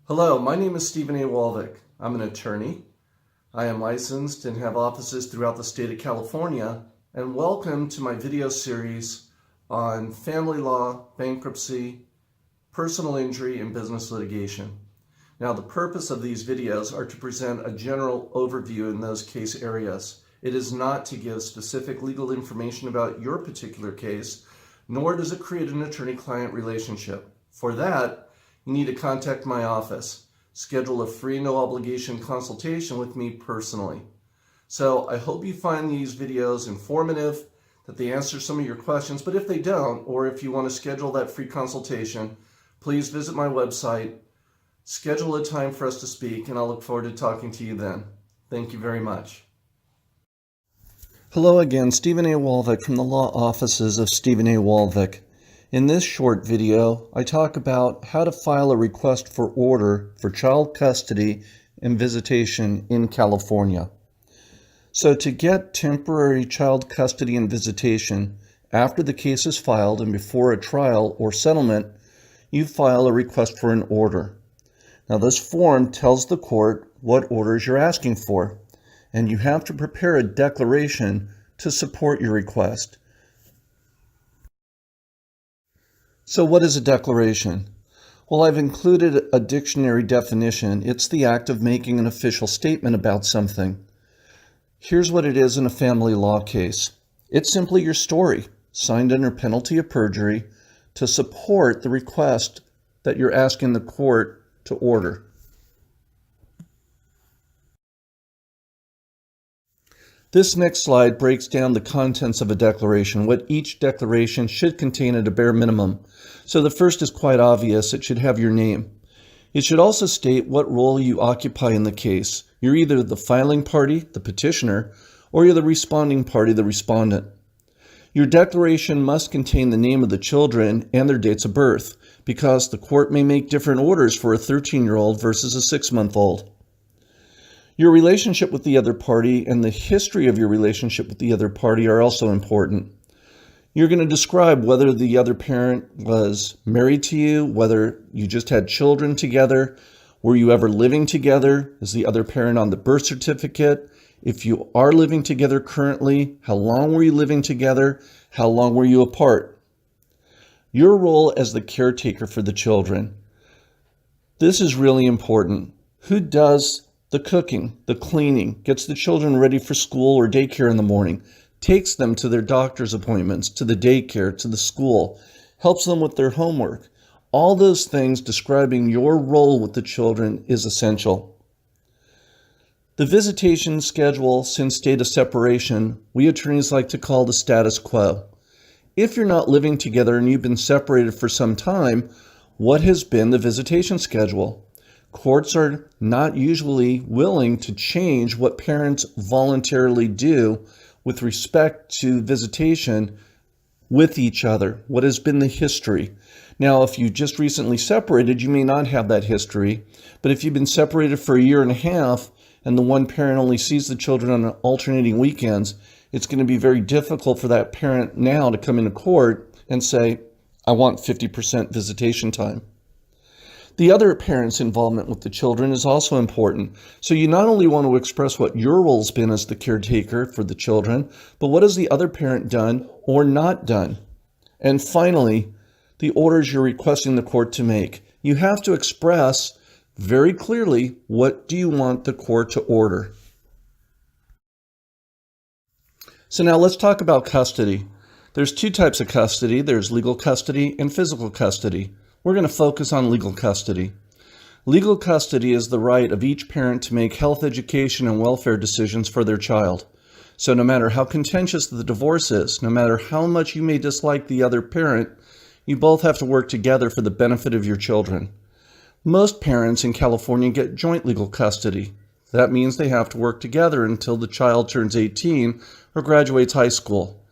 Hello, my name is Stephen A. Walvick. I'm an attorney. I am licensed and have offices throughout the state of California, and welcome to my video series on family law, bankruptcy, personal injury, and business litigation. Now, the purpose of these videos are to present a general overview in those case areas. It is not to give specific legal information about your particular case, nor does it create an attorney-client relationship. For that, you need to contact my office. Schedule a free, no-obligation consultation with me personally. So I hope you find these videos informative, that they answer some of your questions, but if they don't, or if you want to schedule that free consultation, please visit my website, schedule a time for us to speak, and I'll look forward to talking to you then. Thank you very much. Hello again, Stephen A. Walvick from the law offices of Stephen A. Walvick. In this short video, I talk about how to file a request for order for child custody and visitation in California. So to get temporary child custody and visitation after the case is filed and before a trial or settlement, you file a request for an order. Now this form tells the court what orders you're asking for, and you have to prepare a declaration to support your request. So what is a declaration? Well, I've included a dictionary definition. It's the act of making an official statement about something. Here's what it is in a family law case. It's simply your story, signed under penalty of perjury, to support the request that you're asking the court to order. This next slide breaks down the contents of a declaration, what each declaration should contain at a bare minimum. So the first is quite obvious. It should have your name. It should also state what role you occupy in the case. You're either the filing party, the petitioner, or you're the responding party, the respondent. Your declaration must contain the name of the children and their dates of birth, because the court may make different orders for a 13-year-old versus a 6-month-old. Your relationship with the other party and the history of your relationship with the other party are also important. You're going to describe whether the other parent was married to you, whether you just had children together, were you ever living together, is the other parent on the birth certificate, if you are living together currently, how long were you living together, how long were you apart. Your role as the caretaker for the children. This is really important. Who does the cooking, the cleaning, gets the children ready for school or daycare in the morning, takes them to their doctor's appointments, to the daycare, to the school, helps them with their homework. All those things describing your role with the children is essential. The visitation schedule since date of separation, we attorneys like to call the status quo. If you're not living together and you've been separated for some time, what has been the visitation schedule? Courts are not usually willing to change what parents voluntarily do with respect to visitation with each other. What has been the history? Now, if you just recently separated, you may not have that history. But if you've been separated for a year and a half and the one parent only sees the children on alternating weekends, it's going to be very difficult for that parent now to come into court and say, I want 50% visitation time. The other parent's involvement with the children is also important. So you not only want to express what your role's been as the caretaker for the children, but what has the other parent done or not done? And finally, the orders you're requesting the court to make. You have to express very clearly what do you want the court to order. So now let's talk about custody. There's two types of custody. There's legal custody and physical custody. We're going to focus on legal custody. Legal custody is the right of each parent to make health, education, and welfare decisions for their child. So no matter how contentious the divorce is, no matter how much you may dislike the other parent, you both have to work together for the benefit of your children. Most parents in California get joint legal custody. That means they have to work together until the child turns 18 or graduates high school.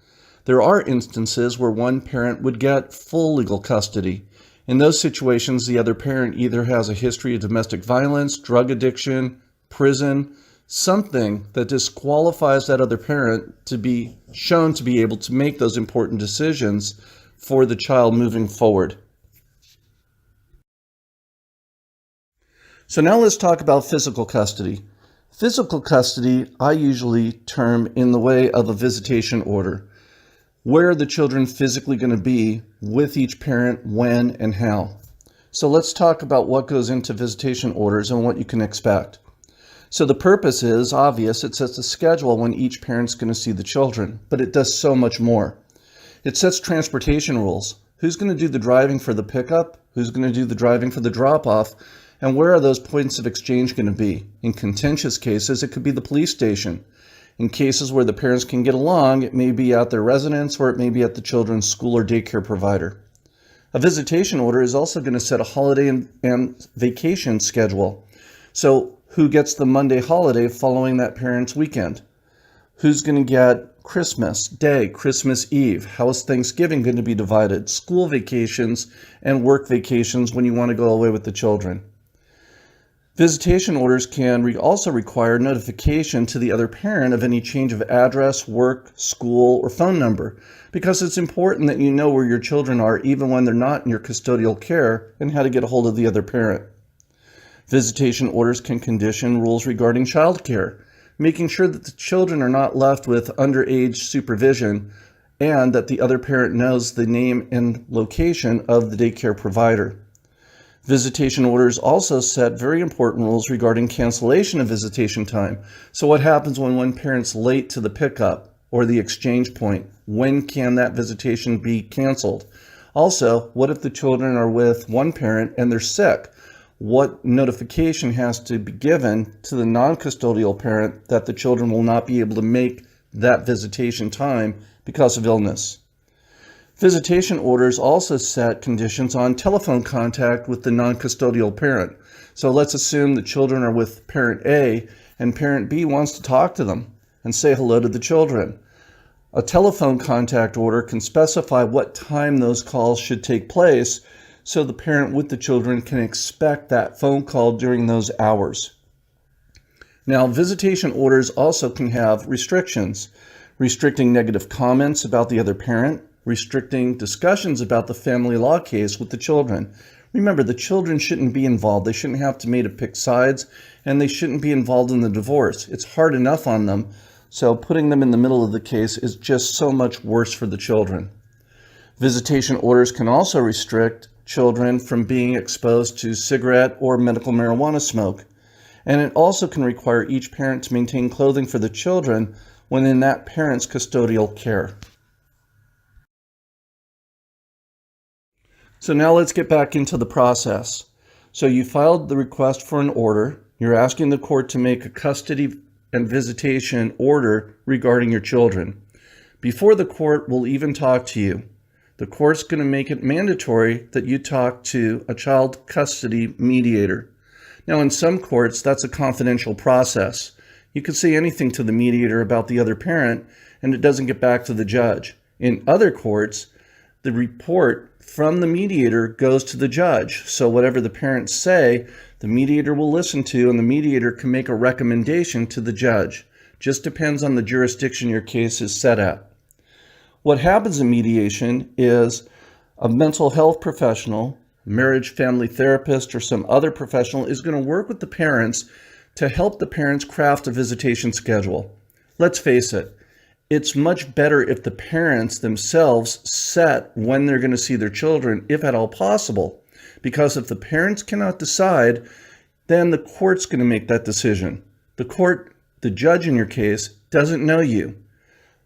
There are instances where one parent would get full legal custody. In those situations, the other parent either has a history of domestic violence, drug addiction, prison, something that disqualifies that other parent to be shown to be able to make those important decisions for the child moving forward. So now let's talk about physical custody. Physical custody, I usually term in the way of a visitation order. Where are the children physically going to be with each parent, when, and how? So let's talk about what goes into visitation orders and what you can expect. So the purpose is obvious. It sets a schedule when each parent's going to see the children, but it does so much more. It sets transportation rules. Who's going to do the driving for the pickup? Who's going to do the driving for the drop-off? And where are those points of exchange going to be? In contentious cases, it could be the police station. In cases where the parents can get along, it may be at their residence or it may be at the children's school or daycare provider. A visitation order is also going to set a holiday and vacation schedule. So who gets the Monday holiday following that parent's weekend? Who's going to get Christmas Day, Christmas Eve? How is Thanksgiving going to be divided? School vacations and work vacations when you want to go away with the children. Visitation orders can also require notification to the other parent of any change of address, work, school, or phone number, because it's important that you know where your children are even when they're not in your custodial care and how to get a hold of the other parent. Visitation orders can condition rules regarding child care, making sure that the children are not left with underage supervision and that the other parent knows the name and location of the daycare provider. Visitation orders also set very important rules regarding cancellation of visitation time. So what happens when one parent's late to the pickup or the exchange point? When can that visitation be canceled? Also, what if the children are with one parent and they're sick? What notification has to be given to the non-custodial parent that the children will not be able to make that visitation time because of illness? Visitation orders also set conditions on telephone contact with the non-custodial parent. So let's assume the children are with parent A and parent B wants to talk to them and say hello to the children. A telephone contact order can specify what time those calls should take place so the parent with the children can expect that phone call during those hours. Now, visitation orders also can have restrictions, restricting negative comments about the other parent, restricting discussions about the family law case with the children. Remember, the children shouldn't be involved. They shouldn't have to pick sides, and they shouldn't be involved in the divorce. It's hard enough on them, so putting them in the middle of the case is just so much worse for the children. Visitation orders can also restrict children from being exposed to cigarette or medical marijuana smoke, and it also can require each parent to maintain clothing for the children when in that parent's custodial care. So now let's get back into the process. So you filed the request for an order. You're asking the court to make a custody and visitation order regarding your children. Before the court will even talk to you, the court's going to make it mandatory that you talk to a child custody mediator. Now, in some courts, that's a confidential process. You can say anything to the mediator about the other parent, and it doesn't get back to the judge. In other courts, the report from the mediator goes to the judge. So whatever the parents say, the mediator will listen to, and the mediator can make a recommendation to the judge. Just depends on the jurisdiction your case is set at. What happens in mediation is a mental health professional, marriage family therapist, or some other professional is going to work with the parents to help the parents craft a visitation schedule. Let's face it, it's much better if the parents themselves set when they're going to see their children, if at all possible. Because if the parents cannot decide, then the court's going to make that decision. The court, the judge in your case, doesn't know you.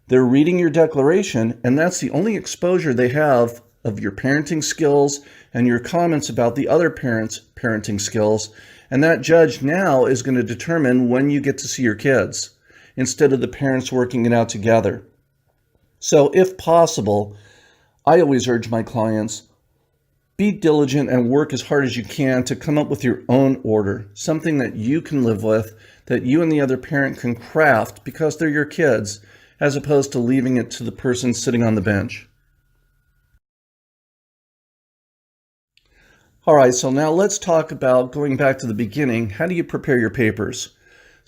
They're reading your declaration, and that's the only exposure they have of your parenting skills and your comments about the other parents' parenting skills. And that judge now is going to determine when you get to see your kids, instead of the parents working it out together. So if possible, I always urge my clients, be diligent and work as hard as you can to come up with your own order, something that you can live with, that you and the other parent can craft because they're your kids, as opposed to leaving it to the person sitting on the bench. All right, so now let's talk about, going back to the beginning, how do you prepare your papers?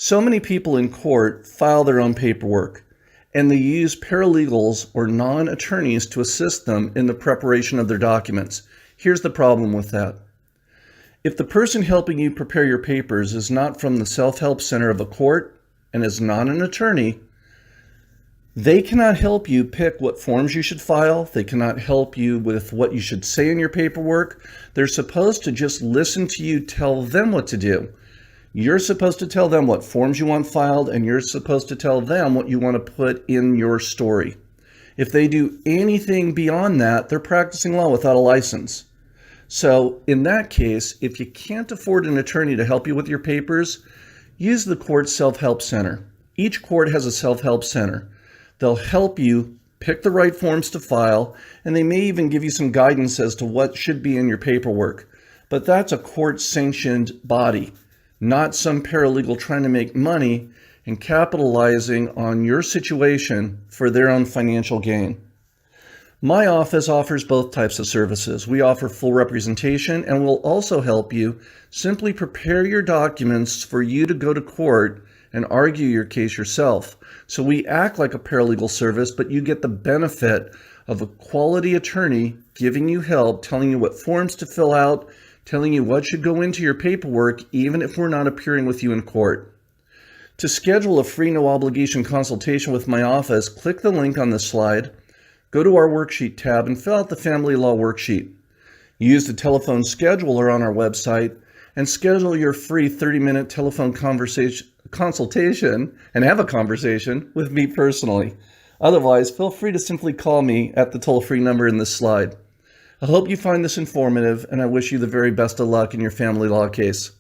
So many people in court file their own paperwork, and they use paralegals or non-attorneys to assist them in the preparation of their documents. Here's the problem with that. If the person helping you prepare your papers is not from the self-help center of a court and is not an attorney, they cannot help you pick what forms you should file. They cannot help you with what you should say in your paperwork. They're supposed to just listen to you tell them what to do. You're supposed to tell them what forms you want filed, and you're supposed to tell them what you want to put in your story. If they do anything beyond that, they're practicing law without a license. So in that case, if you can't afford an attorney to help you with your papers, use the court's self-help center. Each court has a self-help center. They'll help you pick the right forms to file, and they may even give you some guidance as to what should be in your paperwork. But that's a court-sanctioned body, not some paralegal trying to make money and capitalizing on your situation for their own financial gain. My office offers both types of services. We offer full representation, and we'll also help you simply prepare your documents for you to go to court and argue your case yourself. So we act like a paralegal service, but you get the benefit of a quality attorney giving you help, telling you what forms to fill out, telling you what should go into your paperwork, even if we're not appearing with you in court. To schedule a free no obligation consultation with my office, click the link on this slide, go to our worksheet tab and fill out the family law worksheet. Use the telephone scheduler on our website and schedule your free 30-minute telephone consultation and have a conversation with me personally. Otherwise, feel free to simply call me at the toll-free number in this slide. I hope you find this informative, and I wish you the very best of luck in your family law case.